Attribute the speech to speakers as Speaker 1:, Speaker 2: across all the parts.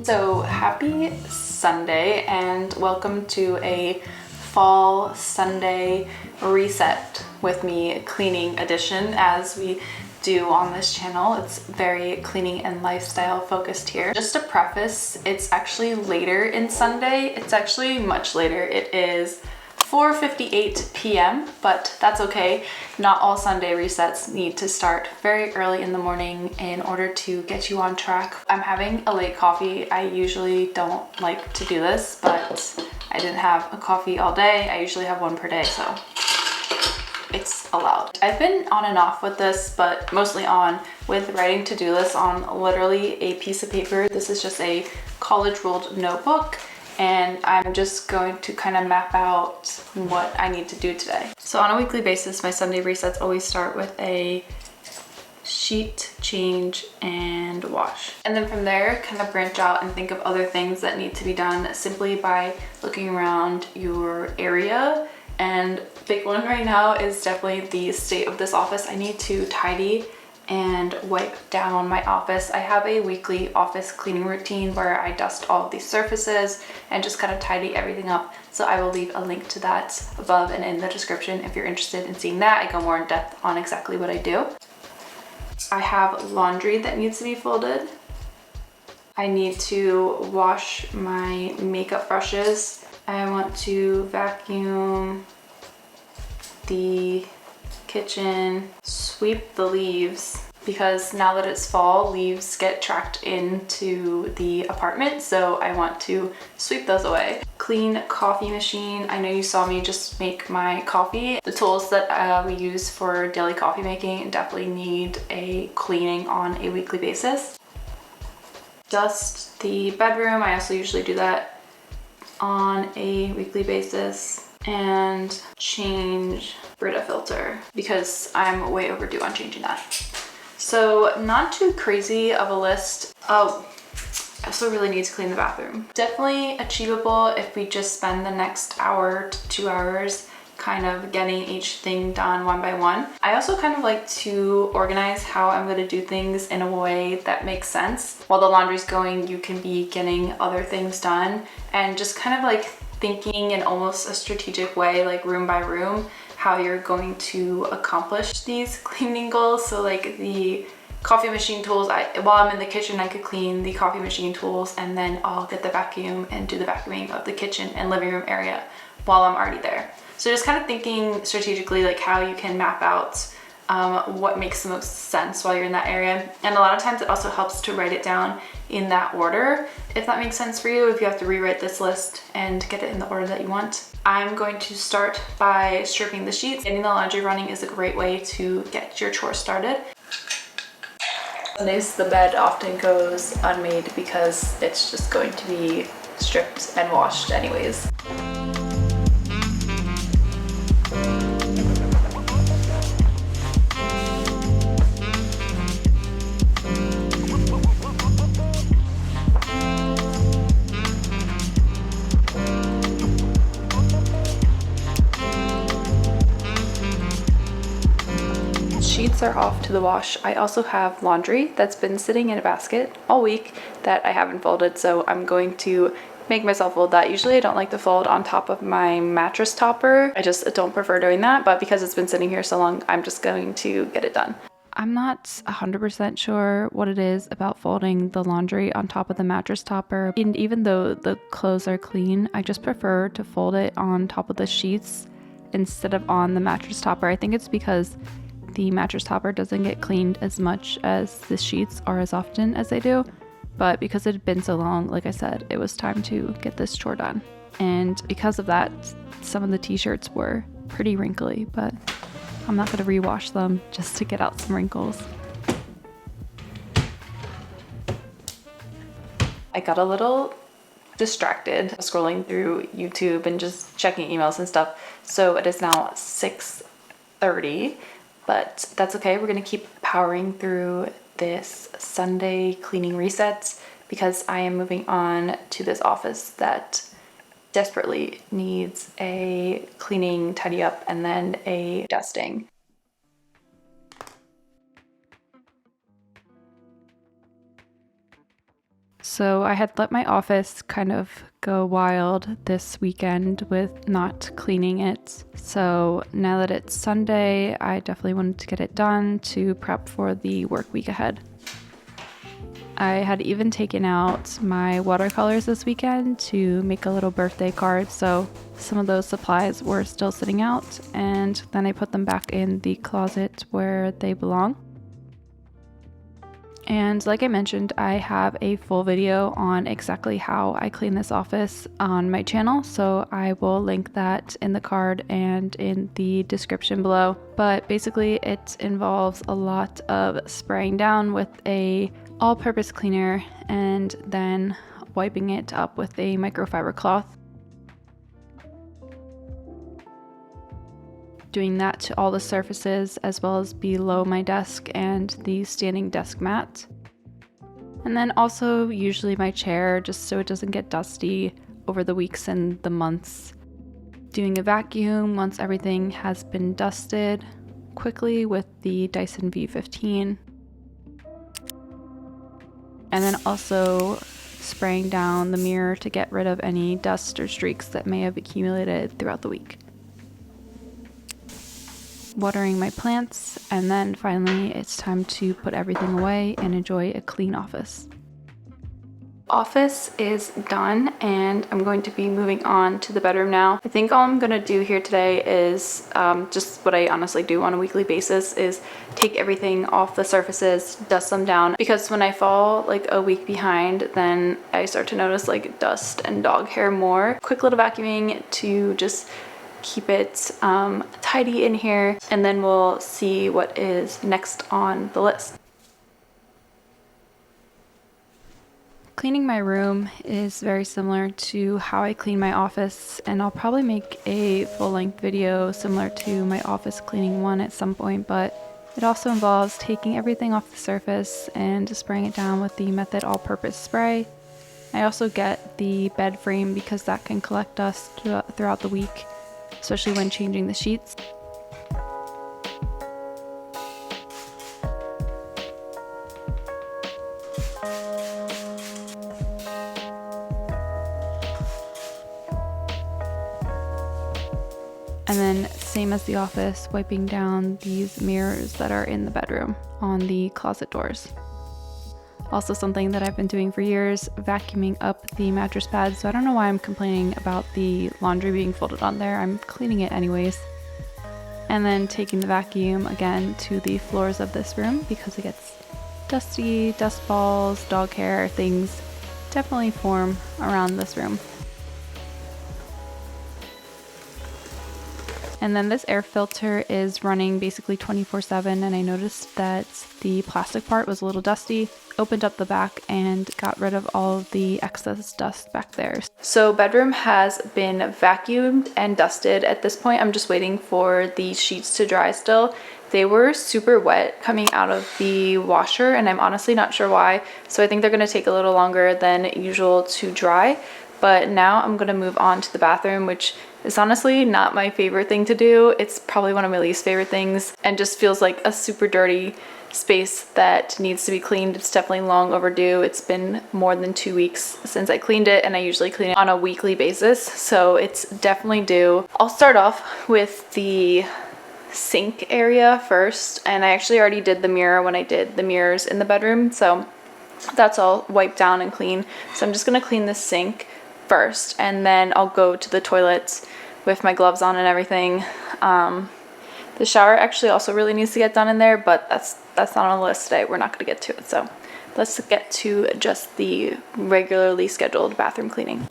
Speaker 1: So happy Sunday and welcome to a fall Sunday reset with me cleaning edition as we do on this channel. It's very cleaning and lifestyle focused here. Just to preface, it's actually later in Sunday. It's actually much later. It is 4:58 p.m., but that's okay. Not all Sunday resets need to start very early in the morning in order to get you on track. I'm having a late coffee. I usually don't like to do this, but I didn't have a coffee all day. I usually have one per day, so it's allowed. I've been on and off with this, but mostly on with writing to-do lists on literally a piece of paper. This is just a college ruled notebook, and I'm just going to kind of map out what I need to do today. So on a weekly basis, my Sunday resets always start with a sheet change and wash. And then from there, kind of branch out and think of other things that need to be done simply by looking around your area. And big one right now is definitely the state of this office. I need to tidy and wipe down my office. I have a weekly office cleaning routine where I dust all of these surfaces and just kind of tidy everything up. So I will leave a link to that above and in the description if you're interested in seeing that. I go more in depth on exactly what I do. I have laundry that needs to be folded. I need to wash my makeup brushes. I want to vacuum the kitchen, sweep the leaves, because now that it's fall, leaves get tracked into the apartment, so I want to sweep those away. Clean coffee machine. I know you saw me just make my coffee. The tools that we use for daily coffee making definitely need a cleaning on a weekly basis. Dust the bedroom. I also usually do that on a weekly basis. And change Brita filter because I'm way overdue on changing that. So not too crazy of a list. Oh, I also really need to clean the bathroom. Definitely achievable if we just spend the next hour to 2 hours kind of getting each thing done one by one. I also kind of like to organize how I'm going to do things in a way that makes sense. While the laundry's going, you can be getting other things done and just kind of like thinking in almost a strategic way, like room by room, how you're going to accomplish these cleaning goals. So like the coffee machine tools, while I'm in the kitchen, I could clean the coffee machine tools and then I'll get the vacuum and do the vacuuming of the kitchen and living room area while I'm already there. So just kind of thinking strategically like how you can map out what makes the most sense while you're in that area. And a lot of times it also helps to write it down in that order, if that makes sense for you, if you have to rewrite this list and get it in the order that you want. I'm going to start by stripping the sheets. Getting the laundry running is a great way to get your chores started. Sundays, the bed often goes unmade because it's just going to be stripped and washed anyways. Sheets are off to the wash. I also have laundry that's been sitting in a basket all week that I haven't folded, so I'm going to make myself fold that. Usually I don't like to fold on top of my mattress topper. I just don't prefer doing that, but because it's been sitting here so long, I'm just going to get it done. I'm not 100% sure what it is about folding the laundry on top of the mattress topper. And even though the clothes are clean, I just prefer to fold it on top of the sheets instead of on the mattress topper. I think it's because the mattress topper doesn't get cleaned as much as the sheets or as often as they do. But because it had been so long, like I said, it was time to get this chore done. And because of that, some of the t-shirts were pretty wrinkly, but I'm not gonna rewash them just to get out some wrinkles. I got a little distracted scrolling through YouTube and just checking emails and stuff. So it is now 6:30. But that's okay. We're gonna keep powering through this Sunday cleaning resets because I am moving on to this office that desperately needs a cleaning, tidy up, and then a dusting.
Speaker 2: So I had let my office kind of go wild this weekend with not cleaning it. So now that it's Sunday, I definitely wanted to get it done to prep for the work week ahead. I had even taken out my watercolors this weekend to make a little birthday card, so some of those supplies were still sitting out, and then I put them back in the closet where they belong. And like I mentioned, I have a full video on exactly how I clean this office on my channel, so I will link that in the card and in the description below. But basically it involves a lot of spraying down with a all-purpose cleaner and then wiping it up with a microfiber cloth. Doing that to all the surfaces as well as below my desk and the standing desk mat. And then also usually my chair, just so it doesn't get dusty over the weeks and the months. Doing a vacuum once everything has been dusted quickly with the Dyson V15. And then also spraying down the mirror to get rid of any dust or streaks that may have accumulated throughout the week. Watering my plants, and then finally it's time to put everything away and enjoy a clean office. Office is done and I'm going to be moving on to the bedroom now. I think all I'm gonna do here today is just what I honestly do on a weekly basis, is take everything off the surfaces, dust them down, because when I fall like a week behind, then I start to notice like dust and dog hair more. Quick little vacuuming to just keep it tidy in here, and then we'll see what is next on the list. Cleaning my room is very similar to how I clean my office, and I'll probably make a full-length video similar to my office cleaning one at some point, but it also involves taking everything off the surface and spraying it down with the Method all-purpose spray. I also get the bed frame because that can collect dust throughout the week, especially when changing the sheets. And then same as the office, wiping down these mirrors that are in the bedroom on the closet doors. Also something that I've been doing for years, vacuuming up the mattress pads. So I don't know why I'm complaining about the laundry being folded on there. I'm cleaning it anyways. And then taking the vacuum again to the floors of this room because it gets dusty, dust balls, dog hair, things definitely form around this room. And then this air filter is running basically 24/7, and I noticed that the plastic part was a little dusty. Opened up the back and got rid of all of the excess dust back there. So bedroom has been vacuumed and dusted. At this point, I'm just waiting for the sheets to dry still. They were super wet coming out of the washer, and I'm honestly not sure why. So I think they're gonna take a little longer than usual to dry. But now I'm gonna move on to the bathroom, which is honestly not my favorite thing to do. It's probably one of my least favorite things and just feels like a super dirty space that needs to be cleaned. It's definitely long overdue. It's been more than 2 weeks since I cleaned it, and I usually clean it on a weekly basis, so it's definitely due. I'll start off with the sink area first, and I actually already did the mirror when I did the mirrors in the bedroom, so that's all wiped down and clean. So I'm just gonna clean the sink first, and then I'll go to the toilets with my gloves on and everything. The shower actually also really needs to get done in there, but that's not on the list today. We're not going to get to it. So let's get to just the regularly scheduled bathroom cleaning.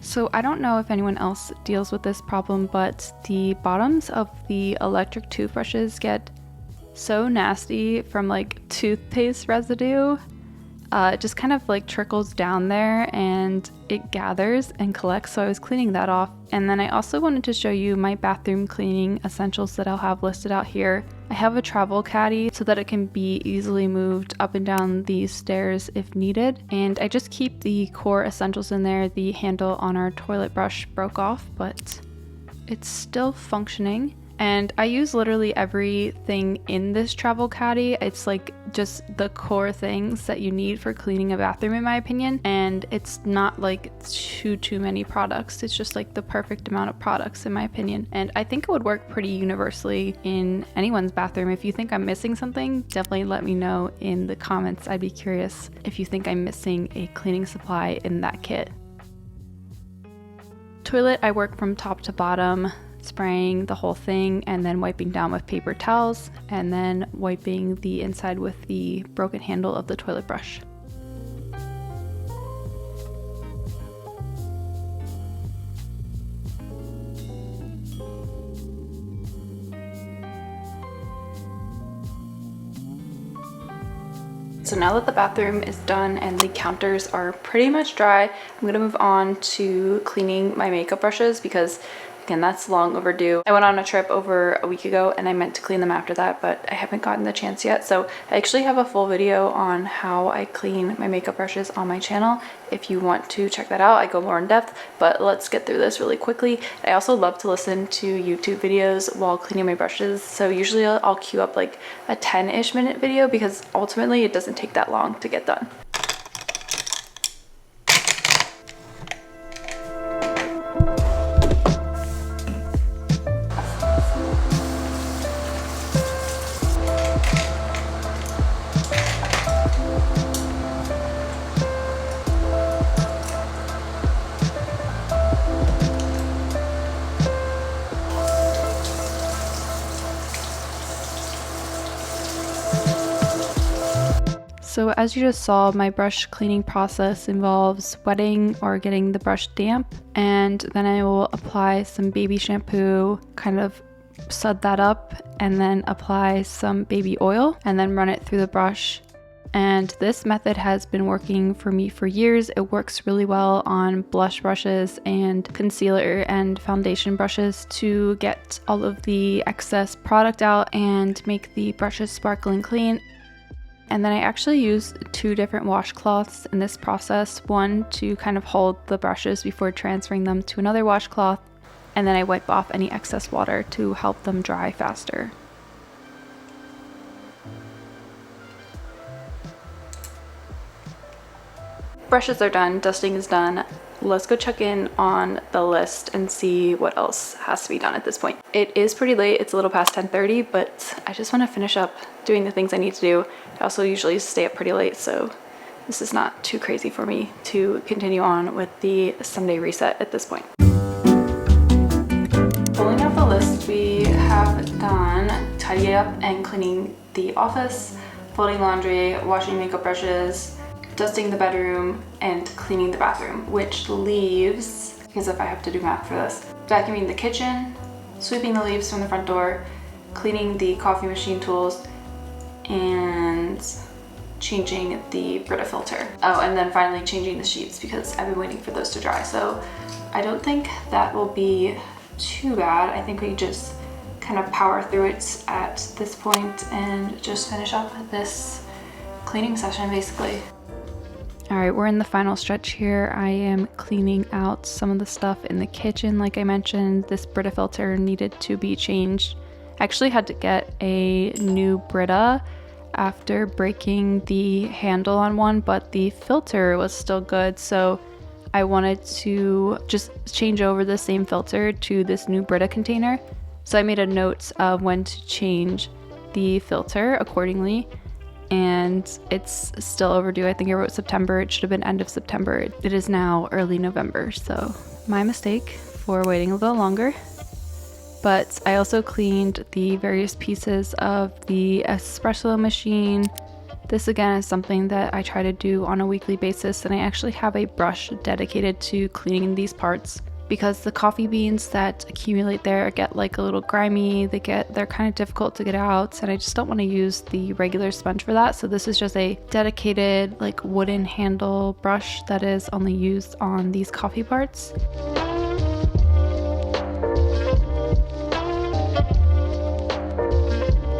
Speaker 2: So I don't know if anyone else deals with this problem, but the bottoms of the electric toothbrushes get so nasty from like toothpaste residue. It just kind of like trickles down there and it gathers and collects, so I was cleaning that off. And then I also wanted to show you my bathroom cleaning essentials that I'll have listed out here. I have a travel caddy so that it can be easily moved up and down these stairs if needed, and I just keep the core essentials in there. The handle on our toilet brush broke off, but it's still functioning. And I use literally everything in this travel caddy. It's like just the core things that you need for cleaning a bathroom, in my opinion. And it's not like too many products. It's just like the perfect amount of products, in my opinion. And I think it would work pretty universally in anyone's bathroom. If you think I'm missing something, definitely let me know in the comments. I'd be curious if you think I'm missing a cleaning supply in that kit. Toilet, I work from top to bottom, spraying the whole thing and then wiping down with paper towels and then wiping the inside with the broken handle of the toilet brush. So now that the bathroom is done and the counters are pretty much dry, I'm gonna move on to cleaning my makeup brushes because again, that's long overdue. I went on a trip over a week ago and I meant to clean them after that, but I haven't gotten the chance yet. So I actually have a full video on how I clean my makeup brushes on my channel. If you want to check that out, I go more in depth, but let's get through this really quickly. I also love to listen to YouTube videos while cleaning my brushes. So usually I'll queue up like a 10-ish minute video because ultimately it doesn't take that long to get done. So as you just saw, my brush cleaning process involves wetting or getting the brush damp, and then I will apply some baby shampoo, kind of sud that up, and then apply some baby oil and then run it through the brush. And this method has been working for me for years. It works really well on blush brushes and concealer and foundation brushes to get all of the excess product out and make the brushes sparkling clean. And then I actually use 2 different washcloths in this process, one to kind of hold the brushes before transferring them to another washcloth, and then I wipe off any excess water to help them dry faster. Brushes are done, dusting is done. Let's go check in on the list and see what else has to be done at this point. It is pretty late, it's a little past 10:30, but I just want to finish up doing the things I need to do. I also usually stay up pretty late, so this is not too crazy for me to continue on with the Sunday reset at this point. Pulling up the list, we have done tidying up and cleaning the office, folding laundry, washing makeup brushes, dusting the bedroom, and cleaning the bathroom, which leaves, because if I have to do math for this, vacuuming the kitchen, sweeping the leaves from the front door, cleaning the coffee machine tools, and changing the Brita filter. Oh, and then finally changing the sheets because I've been waiting for those to dry. So I don't think that will be too bad. I think we just kind of power through it at this point and just finish up this cleaning session basically. All right, we're in the final stretch here. I am cleaning out some of the stuff in the kitchen. Like I mentioned, this Brita filter needed to be changed. I actually had to get a new Brita after breaking the handle on one, but the filter was still good. So I wanted to just change over the same filter to this new Brita container. So I made a note of when to change the filter accordingly. And it's still overdue. I think I wrote September. It should have been end of September. It is now early November, so my mistake for waiting a little longer. But I also cleaned the various pieces of the espresso machine. This again is something that I try to do on a weekly basis, and I actually have a brush dedicated to cleaning these parts because the coffee beans that accumulate there get like a little grimy, they're kind of difficult to get out, and I just don't want to use the regular sponge for that. So this is just a dedicated like wooden handle brush that is only used on these coffee parts.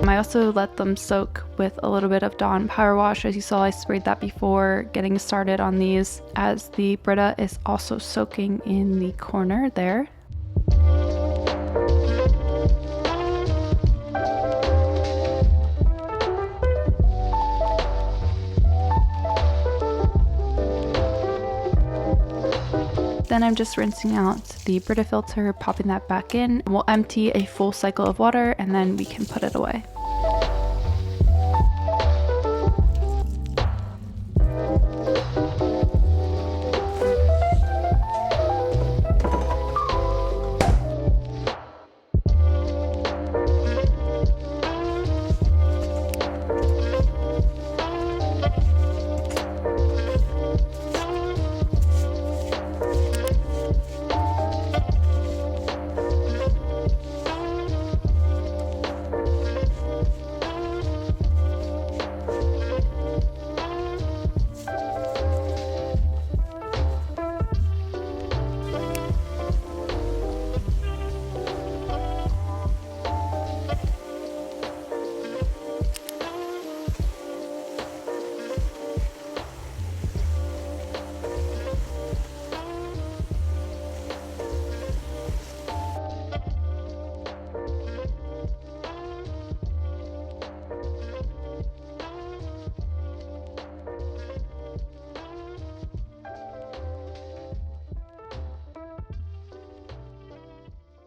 Speaker 2: I also let them soak with a little bit of Dawn Power Wash. As you saw, I sprayed that before getting started on these, as the Brita is also soaking in the corner there. Then I'm just rinsing out the Brita filter, popping that back in. We'll empty a full cycle of water and then we can put it away.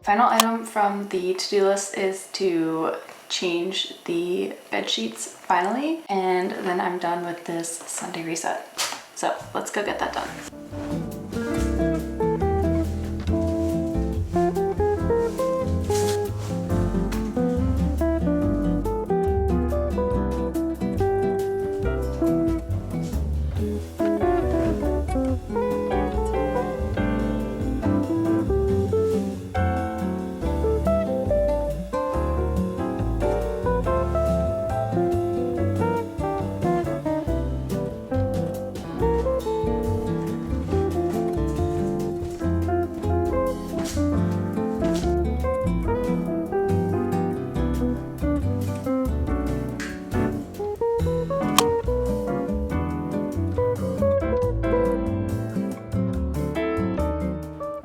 Speaker 2: Final item from the to-do list is to change the bed sheets finally, and then I'm done with this Sunday reset. So let's go get that done.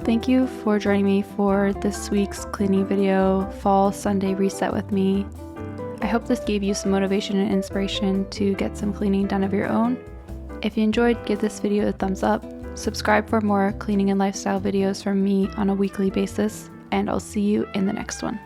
Speaker 2: Thank you for joining me for this week's cleaning video, Fall Sunday Reset with me. I hope this gave you some motivation and inspiration to get some cleaning done of your own. If you enjoyed, give this video a thumbs up, subscribe for more cleaning and lifestyle videos from me on a weekly basis, and I'll see you in the next one.